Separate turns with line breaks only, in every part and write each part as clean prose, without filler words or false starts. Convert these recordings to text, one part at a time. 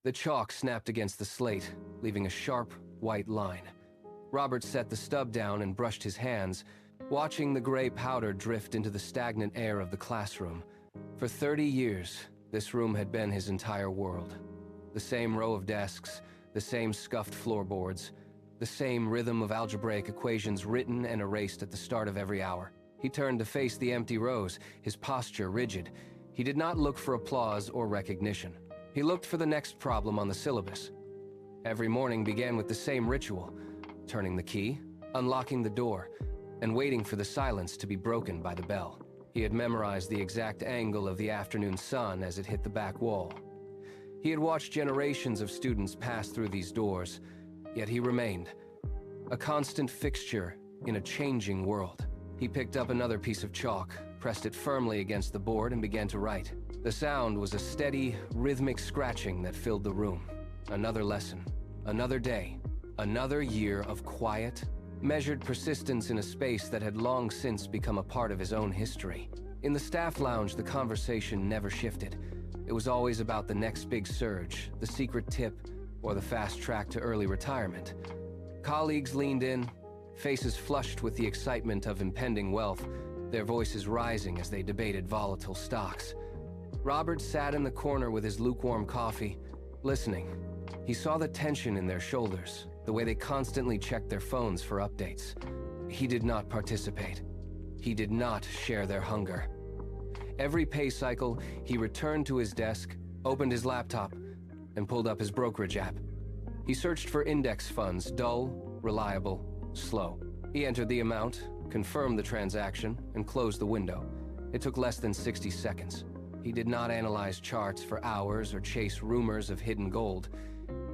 The chalk snapped against the slate, leaving a sharp, white line. Robert set the stub down and brushed his hands, watching the gray powder drift into the stagnant air of the classroom. For 30 years, this room had been his entire world. The same row of desks, the same scuffed floorboards, the same rhythm of algebraic equations written and erased at the start of every hour. He turned to face the empty rows, his posture rigid. He did not look for applause or recognition. He looked for the next problem on the syllabus. Every morning began with the same ritual: turning the key, unlocking the door, and waiting for the silence to be broken by the bell. He had memorized the exact angle of the afternoon sun as it hit the back wall. He had watched generations of students pass through these doors, yet he remained, a constant fixture in a changing world. He picked up another piece of chalk, pressed it firmly against the board, and began to write. The sound was a steady, rhythmic scratching that filled the room. Another lesson, another day, another year of quiet, measured persistence in a space that had long since become a part of his own history. In the staff lounge, the conversation never shifted. It was always about the next big surge, the secret tip, or the fast track to early retirement. Colleagues leaned in, faces flushed with the excitement of impending wealth, their voices rising as they debated volatile stocks. Robert sat in the corner with his lukewarm coffee, listening. He saw the tension in their shoulders, the way they constantly checked their phones for updates. He did not participate. He did not share their hunger. Every pay cycle, he returned to his desk, opened his laptop, and pulled up his brokerage app. He searched for index funds, dull, reliable, slow. He entered the amount, confirmed the transaction, and closed the window. It took less than 60 seconds. He did not analyze charts for hours or chase rumors of hidden gold.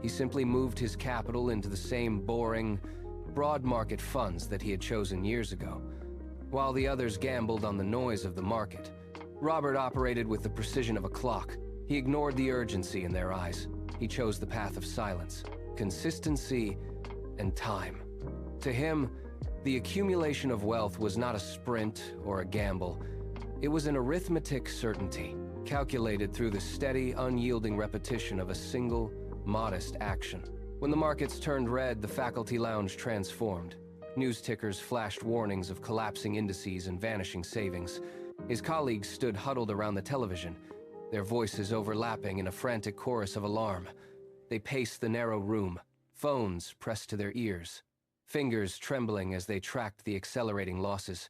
He simply moved his capital into the same boring, broad market funds that he had chosen years ago. While the others gambled on the noise of the market, Robert operated with the precision of a clock. He ignored the urgency in their eyes. He chose the path of silence, consistency, and time. To him, the accumulation of wealth was not a sprint or a gamble. It was an arithmetic certainty, calculated through the steady, unyielding repetition of a single, modest action. When the markets turned red, the faculty lounge transformed. News tickers flashed warnings of collapsing indices and vanishing savings. His colleagues stood huddled around the television, their voices overlapping in a frantic chorus of alarm. They paced the narrow room, phones pressed to their ears, fingers trembling as they tracked the accelerating losses.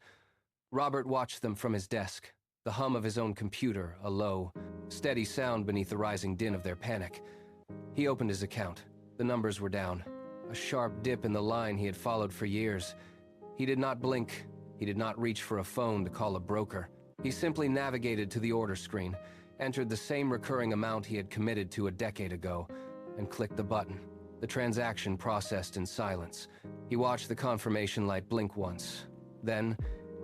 Robert watched them from his desk, the hum of his own computer, a low, steady sound beneath the rising din of their panic. He opened his account. The numbers were down, a sharp dip in the line he had followed for years. He did not blink. He did not reach for a phone to call a broker. He simply navigated to the order screen, entered the same recurring amount he had committed to a decade ago, and clicked the button. The transaction processed in silence. He watched the confirmation light blink once. Then,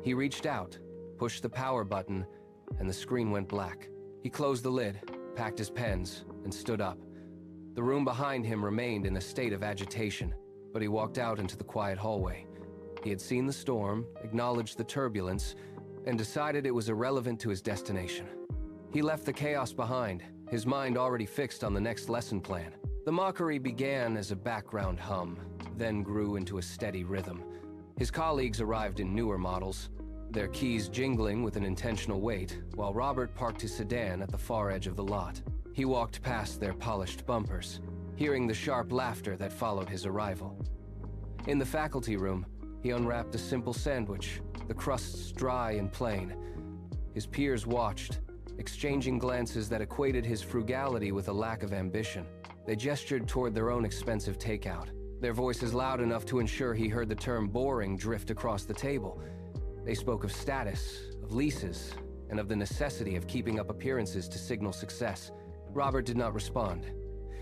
he reached out, pushed the power button, and the screen went black. He closed the lid, packed his pens, and stood up. The room behind him remained in a state of agitation, but he walked out into the quiet hallway. He had seen the storm, acknowledged the turbulence, and decided it was irrelevant to his destination. He left the chaos behind, his mind already fixed on the next lesson plan. The mockery began as a background hum, then grew into a steady rhythm. His colleagues arrived in newer models, their keys jingling with an intentional weight, while Robert parked his sedan at the far edge of the lot. He walked past their polished bumpers, hearing the sharp laughter that followed his arrival. In the faculty room, he unwrapped a simple sandwich, the crusts dry and plain. His peers watched, exchanging glances that equated his frugality with a lack of ambition. They gestured toward their own expensive takeout, their voices loud enough to ensure he heard the term boring drift across the table. They spoke of status, of leases, and of the necessity of keeping up appearances to signal success. Robert did not respond.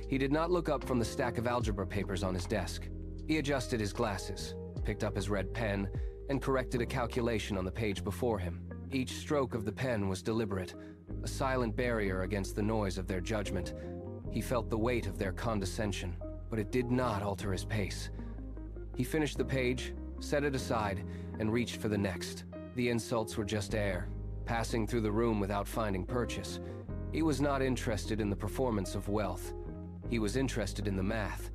He did not look up from the stack of algebra papers on his desk. He adjusted his glasses, picked up his red pen, and corrected a calculation on the page before him. Each stroke of the pen was deliberate, a silent barrier against the noise of their judgment. He felt the weight of their condescension, but it did not alter his pace. He finished the page, set it aside, and reached for the next. The insults were just air, passing through the room without finding purchase. He was not interested in the performance of wealth. He was interested in the math,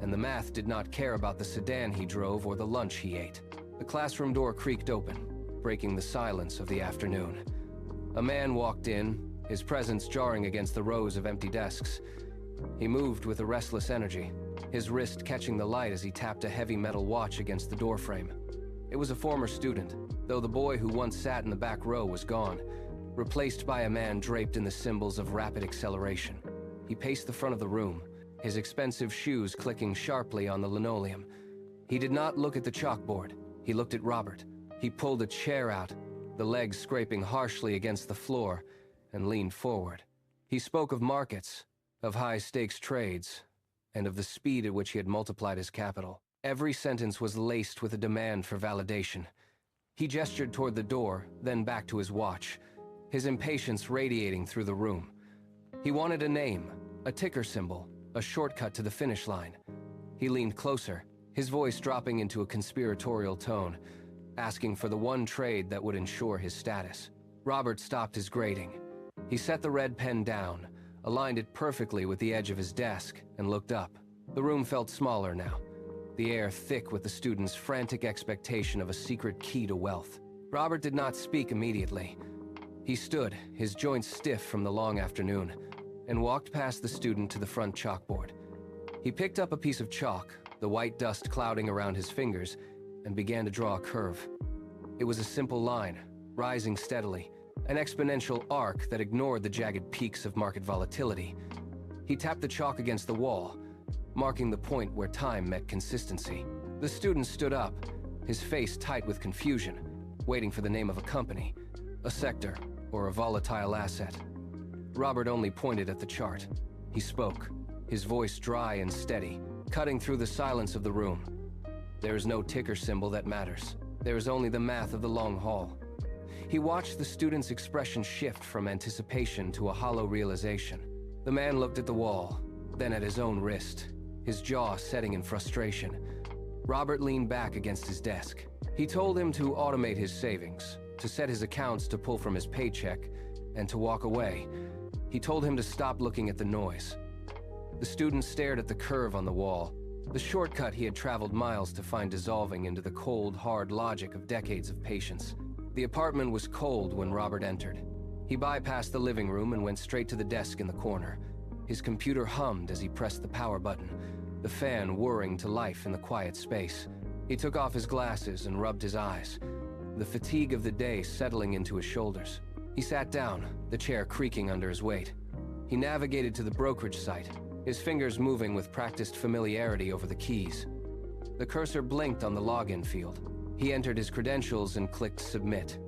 and the math did not care about the sedan he drove or the lunch he ate. The classroom door creaked open, breaking the silence of the afternoon. A man walked in, his presence jarring against the rows of empty desks. He moved with a restless energy, his wrist catching the light as he tapped a heavy metal watch against the doorframe. It was a former student, though the boy who once sat in the back row was gone, replaced by a man draped in the symbols of rapid acceleration. He paced the front of the room, his expensive shoes clicking sharply on the linoleum. He did not look at the chalkboard. He looked at Robert. He pulled a chair out, the legs scraping harshly against the floor, and leaned forward. He spoke of markets, of high-stakes trades, and of the speed at which he had multiplied his capital. Every sentence was laced with a demand for validation. He gestured toward the door, then back to his watch, his impatience radiating through the room. He wanted a name, a ticker symbol, a shortcut to the finish line. He leaned closer, his voice dropping into a conspiratorial tone, asking for the one trade that would ensure his status. Robert stopped his grading. He set the red pen down, aligned it perfectly with the edge of his desk, and looked up. The room felt smaller now, the air thick with the student's frantic expectation of a secret key to wealth. Robert did not speak immediately. He stood, his joints stiff from the long afternoon, and walked past the student to the front chalkboard. He picked up a piece of chalk, the white dust clouding around his fingers, and began to draw a curve. It was a simple line, rising steadily, an exponential arc that ignored the jagged peaks of market volatility. He tapped the chalk against the wall, marking the point where time met consistency. The student stood up, his face tight with confusion, waiting for the name of a company, a sector, or a volatile asset. Robert only pointed at the chart. He spoke, his voice dry and steady, cutting through the silence of the room. There is no ticker symbol that matters. There is only the math of the long haul. He watched the student's expression shift from anticipation to a hollow realization. The man looked at the wall, then at his own wrist, his jaw setting in frustration. Robert leaned back against his desk. He told him to automate his savings, to set his accounts to pull from his paycheck, and to walk away. He told him to stop looking at the noise. The student stared at the curve on the wall, the shortcut he had traveled miles to find dissolving into the cold, hard logic of decades of patience. The apartment was cold when Robert entered. He bypassed the living room and went straight to the desk in the corner. His computer hummed as he pressed the power button, the fan whirring to life in the quiet space. He took off his glasses and rubbed his eyes, the fatigue of the day settling into his shoulders. He sat down, the chair creaking under his weight. He navigated to the brokerage site, his fingers moving with practiced familiarity over the keys. The cursor blinked on the login field. He entered his credentials and clicked Submit.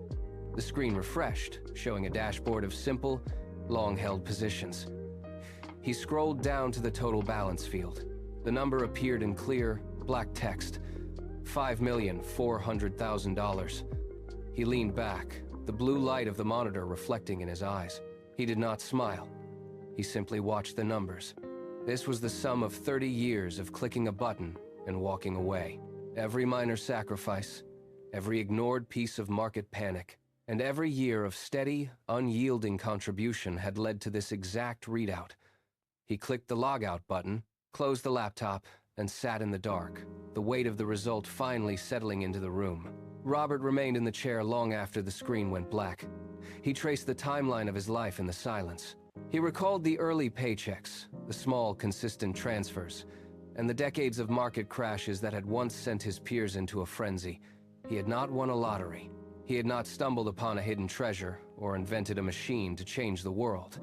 The screen refreshed, showing a dashboard of simple, long-held positions. He scrolled down to the total balance field. The number appeared in clear, black text: $5,400,000. He leaned back, the blue light of the monitor reflecting in his eyes. He did not smile. He simply watched the numbers. This was the sum of 30 years of clicking a button and walking away. Every minor sacrifice, every ignored piece of market panic, and every year of steady, unyielding contribution had led to this exact readout. He clicked the logout button, closed the laptop, and sat in the dark, the weight of the result finally settling into the room. Robert remained in the chair long after the screen went black. He traced the timeline of his life in the silence. He recalled the early paychecks, the small, consistent transfers, and the decades of market crashes that had once sent his peers into a frenzy. He had not won a lottery. He had not stumbled upon a hidden treasure or invented a machine to change the world.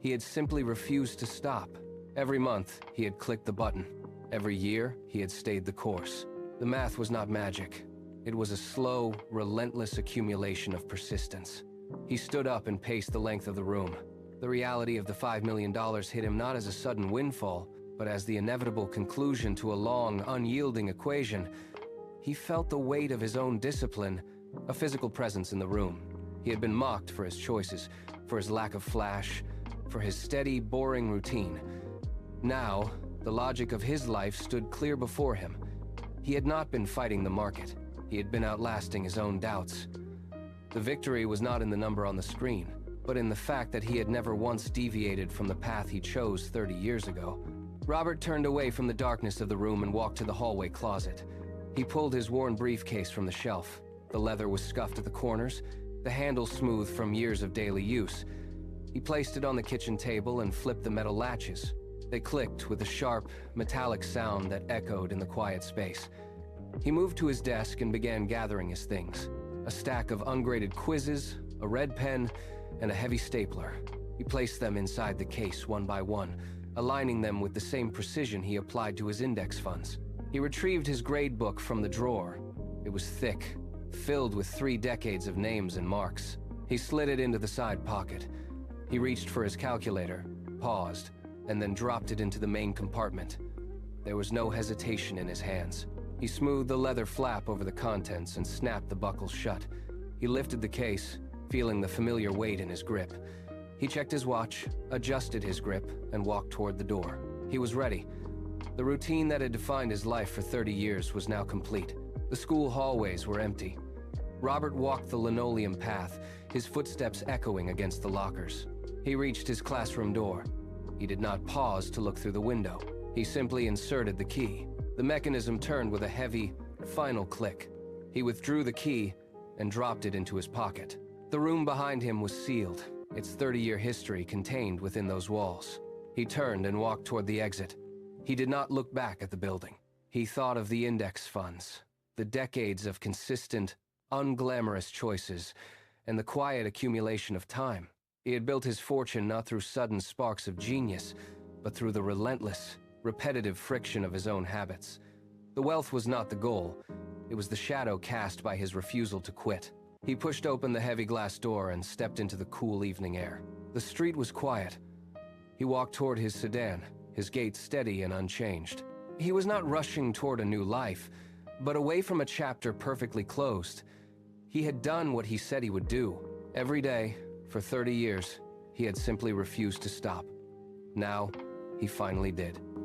He had simply refused to stop. Every month, he had clicked the button. Every year, he had stayed the course. The math was not magic. It was a slow, relentless accumulation of persistence. He stood up and paced the length of the room. The reality of the $5 million hit him not as a sudden windfall, but as the inevitable conclusion to a long, unyielding equation. He felt the weight of his own discipline, a physical presence in the room. He had been mocked for his choices, for his lack of flash, for his steady, boring routine. Now, the logic of his life stood clear before him. He had not been fighting the market. He had been outlasting his own doubts. The victory was not in the number on the screen, but in the fact that he had never once deviated from the path he chose 30 years ago. Robert turned away from the darkness of the room and walked to the hallway closet. He pulled his worn briefcase from the shelf. The leather was scuffed at the corners, the handle smooth from years of daily use. He placed it on the kitchen table and flipped the metal latches. They clicked with a sharp, metallic sound that echoed in the quiet space. He moved to his desk and began gathering his things. A stack of ungraded quizzes, a red pen, and a heavy stapler. He placed them inside the case one by one, aligning them with the same precision he applied to his index funds. He retrieved his grade book from the drawer. It was thick, filled with 3 decades of names and marks. He slid it into the side pocket. He reached for his calculator, paused, and then dropped it into the main compartment. There was no hesitation in his hands. He smoothed the leather flap over the contents and snapped the buckles shut. He lifted the case, feeling the familiar weight in his grip. He checked his watch, adjusted his grip, and walked toward the door. He was ready. The routine that had defined his life for 30 years was now complete. The school hallways were empty. Robert walked the linoleum path, his footsteps echoing against the lockers. He reached his classroom door. He did not pause to look through the window. He simply inserted the key. The mechanism turned with a heavy, final click. He withdrew the key and dropped it into his pocket. The room behind him was sealed, its 30-year history contained within those walls. He turned and walked toward the exit. He did not look back at the building. He thought of the index funds, the decades of consistent, unglamorous choices, and the quiet accumulation of time. He had built his fortune not through sudden sparks of genius, but through the relentless, repetitive friction of his own habits. The wealth was not the goal. It was the shadow cast by his refusal to quit. He pushed open the heavy glass door and stepped into the cool evening air. The street was quiet. He walked toward his sedan, his gait steady and unchanged. He was not rushing toward a new life, but away from a chapter perfectly closed. He had done what he said he would do. Every day, for 30 years, he had simply refused to stop. Now, he finally did.